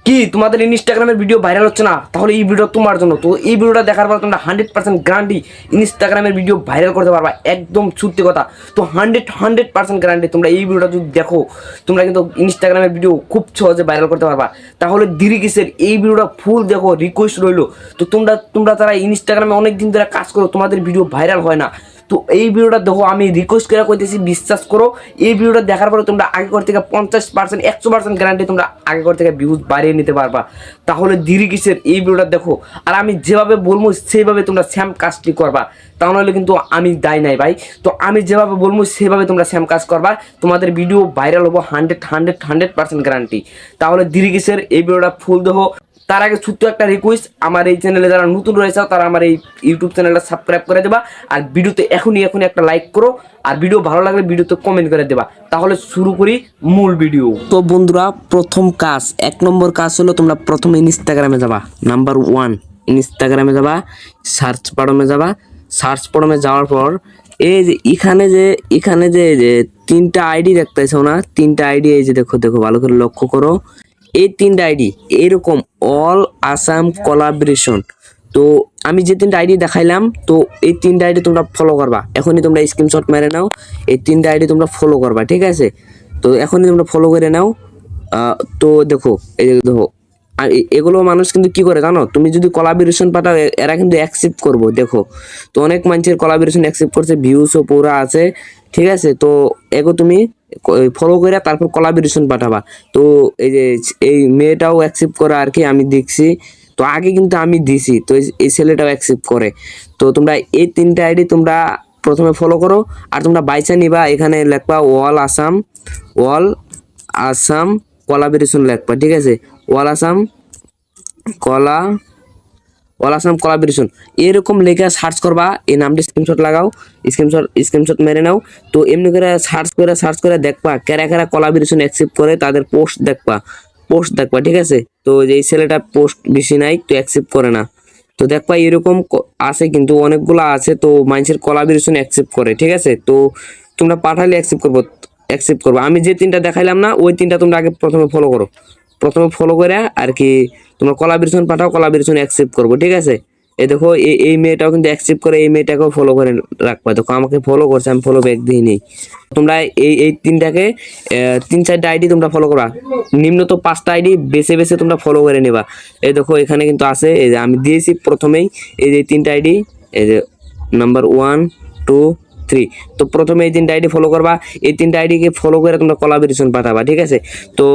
কি তোমাদের ইনস্টাগ্রামের ভিডিও ভাইরাল হচ্ছে না? তাহলে এই ভিডিও তোমার জন্য। তো এই ভিডিওটা দেখার পর তোমরা 100% গ্যারান্টি ইনস্টাগ্রামের ভিডিও ভাইরাল করতে পারবা, একদম সত্যি কথা। তো 100% গ্যারান্টি তোমরা এই ভিডিওটা যদি দেখো, তোমরা কিন্তু ইনস্টাগ্রামের ভিডিও খুব সহজে ভাইরাল করতে পারবা। তাহলে দেরি কিসের, এই ভিডিওটা ফুল দেখো, রিকোয়েস্ট রইলো। তো তোমরা তোমরা যারা ইনস্টাগ্রামে অনেক দিন ধরে কাজ করো, তোমাদের ভিডিও ভাইরাল হয় না, তো এই ভিডিওটা দেখো, আমি রিকোয়েস্ট করে কইতেছি, বিশ্বাস করো। এই ভিডিওটা দেখার পরে তোমরা আগের থেকে 50%, 100% গ্যারান্টি তোমরা আগের থেকে ভিউজ বাড়িয়ে নিতে পারবা। তাহলে দেরি কিসের, এই ভিডিওটা দেখো। আর আমি যেভাবে বলবো সেইভাবে তোমরা সেম কাজটি করবা, তা নাহলে কিন্তু আমি দায় নাই ভাই। তো আমি যেভাবে বলবো সেভাবে তোমরা সেম কাজ করবা, তোমাদের ভিডিও ভাইরাল হবো 100% গ্যারান্টি। তাহলে দেরি কিসের, এই ভিডিওটা ফুল দেখো। তার আগে ছোট্ট একটা রিকোয়েস্ট, আমার এই চ্যানেলে যারা নতুন রয়েছে তারা আমার এই ইউটিউব চ্যানেলটা সাবস্ক্রাইব করে দেবা। আর ভিডিওতে এখনই একটা লাইক করো, আর ভিডিও ভালো লাগলে ভিডিওতে কমেন্ট করে দেবা। তাহলে শুরু করি মূল ভিডিও। তো বন্ধুরা, প্রথম কাজ, 1 নম্বর কাজ হলো তোমরা প্রথমে ইনস্টাগ্রামে যাবা। নাম্বার 1, ইনস্টাগ্রামে যাবা, সার্চ বাটনে যাবা। সার্চ বাটনে যাওয়ার পর এই যে এখানে যে 3টা আইডি দেখতেছো না, 3টা আইডি, এই যে দেখো দেখো, ভালো করে লক্ষ্য করো। এই 3টা আইডি এরকম অল আসাম কোলাবরেশন। তো আমি যে 3টা আইডি দেখাইলাম, তো এই 3টা আইডি তোমরা ফলো করবা। এখনই তোমরা স্ক্রিনশট মেরে নাও, এই 3টা আইডি তোমরা ফলো করবা, ঠিক আছে? তো এখনই তোমরা ফলো করে নাও। তো দেখো, এই যে দেখো, আর এগুলো মানুষ কিন্তু কি করে জানো, তুমি যদি কোলাবরেশন পাঠাও এরা কিন্তু অ্যাকসেপ্ট করবো, দেখো। তো অনেক মানুষের কোলাবরেশন অ্যাকসেপ্ট করছে, ভিউসও পুরো আছে, ঠিক আছে? তো এগো তুমি ফলো করে তারপর কোলাবরেশন পাঠাবা। তো এই যে এই মেয়েটাও অ্যাকসেপ্ট করে আর কি, আমি দেখছি। তো আগে কিন্তু আমি দিছি, তো এই ছেলেটাও অ্যাকসেপ্ট করে। তো তোমরা এই 3টা আইডি তোমরা প্রথমে ফলো করো। আর তোমরা বাইচা নিবা, এখানে লেখবা ওয়াল আসাম কোলাবরেশন লেখবা, ঠিক আছে? ওয়াল আসাম কলা অল আসাম কোলাবরেশন এরকম লেখা সার্চ করবা। এই নামটি স্ক্রিনশট লাগাও, স্ক্রিনশট মেরে নাও। তো এমনি করে সার্চ করে দেখবা কারা কারা কোলাবরেশন অ্যাকসেপ্ট করে, তাদের পোস্ট দেখবা, ঠিক আছে? তো এই ছেলেটা পোস্ট বেশি নাই, তো অ্যাকসেপ্ট করে না। তো দেখবা এরকম আছে, কিন্তু অনেকগুলা আছে, তো মানুষের কোলাবরেশন অ্যাকসেপ্ট করে, ঠিক আছে? তো তোমরা পাঠালে অ্যাকসেপ্ট করবো। আমি যে 3টা দেখাইলাম না, ওই 3টা তোমরা আগে প্রথমে ফলো করো। প্রথমে ফলো করে আর কি তোমরা কোলাবরেশন পাঠাও, কোলাবরেশন অ্যাকসেপ্ট করবো, ঠিক আছে? এই দেখো, এই মেয়েটাও কিন্তু অ্যাকসেপ্ট করে, এই মেয়েটাকেও ফলো করে রাখবা। দেখো আমাকে ফলো করছে, আমি ফলো ব্যাক দিই নেই। তোমরা এই 3টাকে 3-4টা আইডি তোমরা ফলো করবা। নিম্নত 5টা আইডি বেছে বেছে তোমরা ফলো করে নেবা। এই দেখো এখানে কিন্তু আছে, এই যে আমি দিয়েছি প্রথমেই এই যে 3টা আইডি, এই যে নাম্বার 1, 2, 3। তো প্রথমে এই 3টা আইডি ফলো করবা। এই 3টা আইডিকে ফলো করে তোমরা কোলাবরেশন পাঠাবা, ঠিক আছে? তো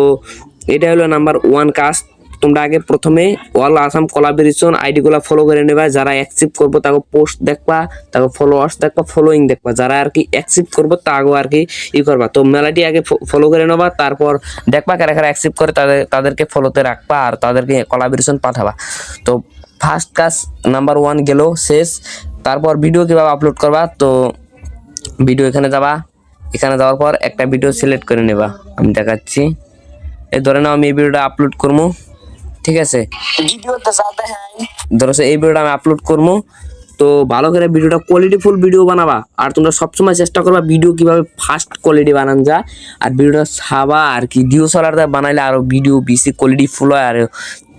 এটা হলো নাম্বার 1 কাজ। তোমরা আগে প্রথমে অল আসাম কোলাবরেশন আইডিগুলো ফলো করে নেবা। যারা অ্যাকসেপ্ট করবো তাকে পোস্ট দেখবা, তাকে ফলোয়ার্স দেখবা, ফলোইং দেখবা। যারা আর কি অ্যাকসেপ্ট করবো তাকেও আর কি করবা। তো মেলাটি আগে ফলো করে নেবা, তারপর দেখবা কারা কারা অ্যাকসেপ্ট করে, তাদেরকে ফলোতে রাখবা আর তাদেরকে কোলাবরেশন পাঠাবা। তো ফার্স্ট কাজ নাম্বার 1 গেল, শেষ। তারপর ভিডিও কিভাবে আপলোড করবা, তো ভিডিও এখানে যাবা। এখানে যাওয়ার পর একটা ভিডিও সিলেক্ট করে নেবা, আমি দেখাচ্ছি। এই ধরে নাও আমি এই ভিডিওটা আপলোড করবো, ঠিক আছে? ধরো এই ভিডিওটা আমি আপলোড করবো। তো ভালো করে ভিডিওটা কোয়ালিটিফুল ভিডিও বানাবা। আর তোমরা সবসময় চেষ্টা করবা ভিডিও কিভাবে ফার্স্ট কোয়ালিটি বানান যায়। আর ভিডিওটা ছাবা আর কি ডিএসএলআর দিয়ে বানাইলে আরো ভিডিও বেশি কোয়ালিটিফুল হয়। আর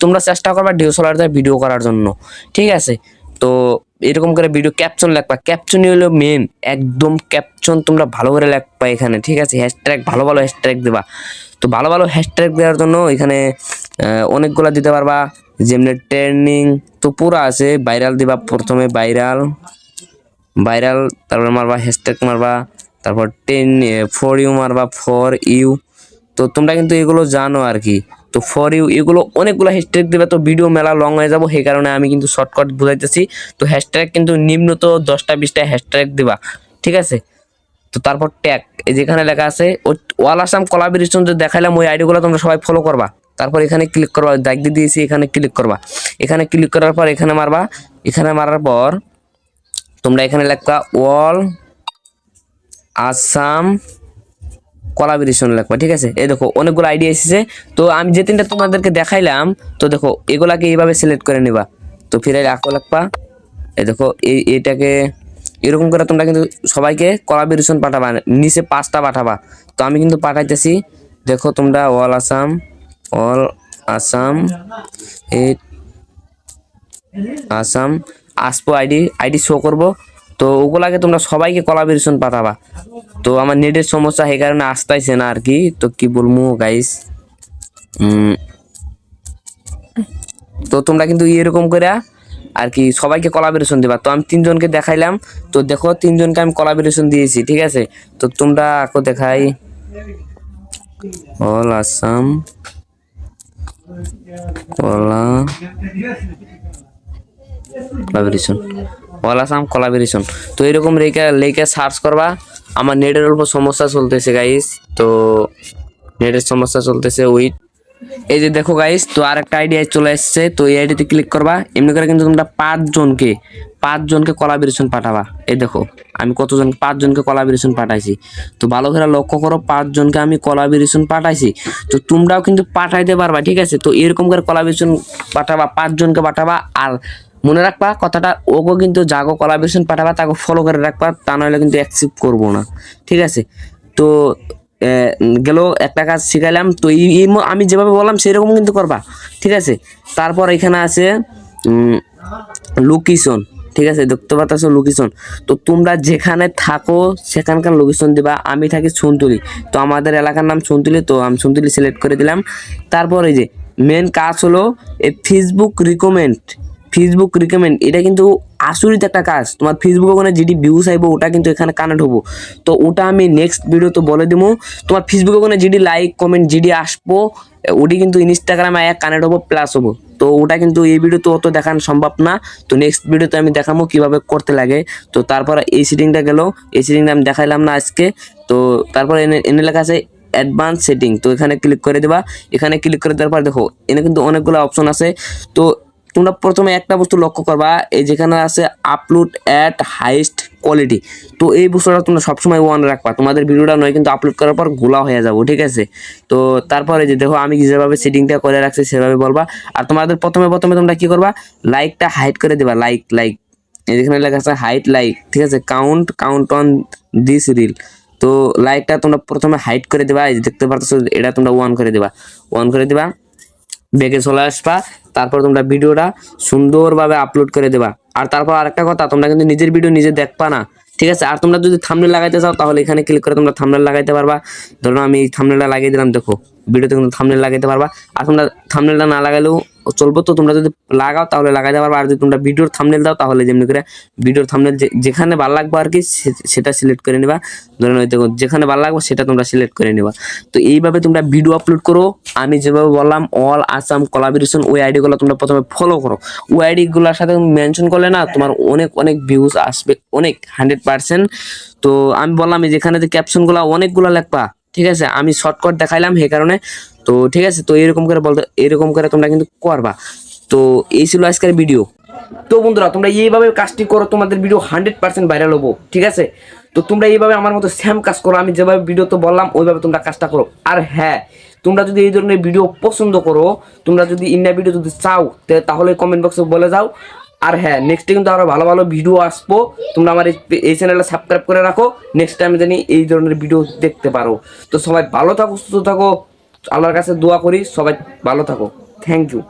তোমরা চেষ্টা করবা ডিএসএলআর দিয়ে ভিডিও করার জন্য, ঠিক আছে? তো এরকম করে ভিডিও ক্যাপশন লেখবা। ক্যাপশনই হলো মেন, একদম ক্যাপশন তোমরা ভালো করে লেখবা এখানে, ঠিক আছে? হ্যাশট্যাগ ভালো হ্যাশট্যাগ দেবা। তো ভালো হ্যাশট্যাগ দেওয়ার জন্য এখানে অনেকগুলা দিতে পারবা, যেমনি ট্রেন্ডিং তো পুরা আছে। ভাইরাল দিবা, প্রথমে ভাইরাল, তারপর মারবা হ্যাশট্যাগ মারবা, তারপর ফর ইউ মারবা, ফর ইউ। তো তোমরা কিন্তু এগুলো জানো আর কি। তো ফর ইউ এগুলো অনেকগুলো হ্যাশট্যাগ দিবে, তো ভিডিও মেলা লং হয়ে যাবো, সেই কারণে আমি কিন্তু শর্টকাট বুঝাইতেছি। তো হ্যাশট্যাগ কিন্তু নিম্নত 10টা 20টা হ্যাশট্যাগ দিবা, ঠিক আছে? তো তারপর ট্যাগ, এই যেখানে লেখা আছে অল আসাম কোলাবরেশন যে দেখাইলাম, ওই আইডিগুলো তোমরা সবাই ফলো করবা। তারপর এখানে ক্লিক করবা, দাগ দিয়ে দিয়েছি, এখানে ক্লিক করবা। এখানে ক্লিক করার পর এখানে মারবা। এখানে মারার পর তোমরা এখানে লিখবা অল আসাম কোলাবরেশন লিখবা, ঠিক আছে? এই দেখো অনেকগুলো আইডি এসেছে। তো আমি যে 3টা তোমাদেরকে দেখাইলাম, তো দেখো এগুলাকে এইভাবে সিলেক্ট করে নিবা। তো ফিরে রাখো লিখবা। এই দেখো এইটাকে এরকম করে তোমরা কিন্তু সবাইকে কোলাবরেশন পাঠাবা, নিচে 5টা পাঠাবা। তো আমি কিন্তু পাঠাইতেছি, দেখো তোমরা অল আসাম এইট আসাম আসবো আইডি শো করব। তো ওগুলাকে তোমরা সবাইকে কোলাবরেশন পাঠাবা। তো আমার নেটের সমস্যা সেই কারণে আসতেছে না আর কি, তো কি বলবো গাইস। তো তোমরা কিন্তু এরকম করে আর কি সবাইকে কোলাবরেশন দিবা। তো আমি তিনজনকে দেখাইলাম, তো দেখো তিনজনকে আমি কোলাবরেশন দিয়েছি, ঠিক আছে। তো তোমরা আকো দেখাই all Assam collaboration, all Assam collaboration. তো এরকম লেখা সার্চ করবা। আমার নেটের অল্প সমস্যা চলতেছে গাইস, তো নেটের সমস্যা চলতেছে উইথ। এই যে দেখো গাইস, তো আরেকটা আইডি চলে এসেছে। তো এই আইডিতে ক্লিক করবা। এমনি করে কিন্তু তোমরা পাঁচজনকে কোলাবরেশন পাঠাবা। এই দেখো আমি পাঁচজনকে কোলাবরেশন পাঠাইছি। তো ভালো করে লক্ষ্য করো, পাঁচজনকে আমি কোলাবরেশন পাঠাইছি। তো তোমরাও কিন্তু পাঠাইতে পারবা, ঠিক আছে। তো এরকম করে কোলাবরেশন পাঠাবা, পাঁচজনকে পাঠাবা। আর মনে রাখবা কথাটা, ওগো কিন্তু যাগো কোলাবরেশন পাঠাবা তাকে ফলো করে রাখবা, তা নাহলে কিন্তু অ্যাকসেপ্ট করবো না, ঠিক আছে। তো গেল একটা কাজ শিখাইলাম। তো আমি যেভাবে বললাম সেরকম কিন্তু করবা, ঠিক আছে। তারপর এখানে আছে লোকেশন, ঠিক আছে, দেখতে পাচ্ছ লোকেশন। তো তোমরা যেখানে থাকো সেখানকার লোকেশন দিবা। আমি থাকি সন্তুলি, তো আমাদের এলাকার নাম সন্তুলি, তো আমি সন্তুলি সিলেক্ট করে দিলাম। তারপর এই যে মেন কাজ হলো এই ফেসবুক রিকমেন্ড, এটা কিন্তু আসরিত একটা কাজ। তোমার ফেসবুকে ওখানে যেটি ভিউজ আইব ওটা কিন্তু এখানে কানেক্ট হবো। তো ওটা আমি নেক্সট ভিডিওতে বলে দেবো। তোমার ফেসবুকে ওখানে যেটি লাইক কমেন্ট যেটি আসবো ওটি কিন্তু ইনস্টাগ্রামে এক কানেক্ট হবো প্লাস হবো। তো ওটা কিন্তু এই ভিডিওতে অত দেখানো সম্ভব না। তো নেক্সট ভিডিওতে আমি দেখাবো কিভাবে করতে লাগে। তো তারপর এই সেটিংটা গেল, এই সেটিংটা আমি দেখাইলাম না আজকে। তো তারপর এনে লেখা আছে অ্যাডভান্স সেটিং, তো এখানে ক্লিক করে দেবা। এখানে ক্লিক করে দেওয়ার পর দেখো এখানে কিন্তু অনেকগুলো অপশন আছে। তো তোমরা প্রথমে একটা বস্তু লক্ষ্য করবা, এই যেখানে আছে আপলোড অ্যাট হাইস্ট কোয়ালিটি। তো এই বস্তুটা তোমরা সবসময় ওয়ান রাখবা, তোমাদের ভিডিওটা নয় কিন্তু আপলোড করার পর গোলা হয়ে যাবো, ঠিক আছে। তো তারপরে যে দেখো আমি যেভাবে সেটিংটা করে রাখছি সেভাবে বলবা। আর তোমাদের প্রথমে তোমরা কি করবা, লাইকটা হাইড করে দেবা। লাইক এখানে লেখা আছে হাইট লাইক, ঠিক আছে, কাউন্ট অন দিস রিল। তো লাইকটা তোমরা প্রথমে হাইড করে দেবা। এই দেখতে পারতেছো এটা তোমরা ওয়ান করে দেবা, ব্যাগে চলে আসবা। তারপর তোমরা ভিডিওটা সুন্দরভাবে আপলোড করে দেবা। আর তারপর আরেকটা কথা, তোমরা কিন্তু নিজের ভিডিও নিজে দেখবা না, ঠিক আছে। আর তোমরা যদি থাম্বনেল লাগাইতে চাও তাহলে এখানে ক্লিক করে তোমরা থাম্বনেল লাগাইতে পারবা। ধরো আমি থাম্বনেলটা লাগিয়ে দিলাম, দেখো ভিডিওতে কিন্তু থাম্বনেল লাগাইতে পারবা। আর তোমরা থাম্বনেলটা না লাগাইলেও চলবো, তো তোমরা যদি লাগাও তাহলে লাগাইতে পারবা। আর যদি তোমরা ভিডিওর থাম্বনেল দাও তাহলে যেমনি করে ভিডিওর থাম্বনেল যেখানে ভালো লাগবে আর কি সেটা সিলেক্ট করে নিবা। ধরো দেখো যেখানে ভালো লাগবে সেটা তোমরা সিলেক্ট করে নিবা। তো এইভাবে তোমরা ভিডিও আপলোড করো। আমি যেভাবে বললাম অল আসাম কোলাবরেশন, ওই আইডিগুলো তোমরা প্রথমে ফলো করো। ওই আইডিগুলোর সাথে মেনশন করলে না তোমার অনেক ভিউজ আসবে, অনেক 100%। তো আমি বললাম যেখানে যে ক্যাপশনগুলো অনেকগুলো লিখবা, ঠিক আছে। আমি শর্টকাট দেখাইলাম সেই কারণে। তো ঠিক আছে, তো এরকম করে তোমরা কিন্তু করবা। তো এই ছিল আজকের ভিডিও। তো বন্ধুরা তোমরা এইভাবে কাজটি করো, তোমাদের ভিডিও 100% ভাইরাল হবো, ঠিক আছে। তো তোমরা এইভাবে আমার মতো সেম কাজ করো, আমি যেভাবে ভিডিওতে বললাম ওইভাবে তোমরা কাজটা করো। আর হ্যাঁ, তোমরা যদি এই ধরনের ভিডিও পছন্দ করো, তোমরা যদি ইন্ডিয়া ভিডিও যদি চাও তাহলে কমেন্ট বক্সে বলে যাও। আর হ্যাঁ, নেক্সটে কিন্তু আরো ভালো ভিডিও আসবো। তোমরা আমার এই চ্যানেলটা সাবস্ক্রাইব করে রাখো, নেক্সট টাইম জানি এই ধরনের ভিডিও দেখতে পারো। তো সবাই ভালো থাকো, সুস্থ থাকো, আল্লাহর কাছে দোয়া করি সবাই ভালো থাকো। Thank you.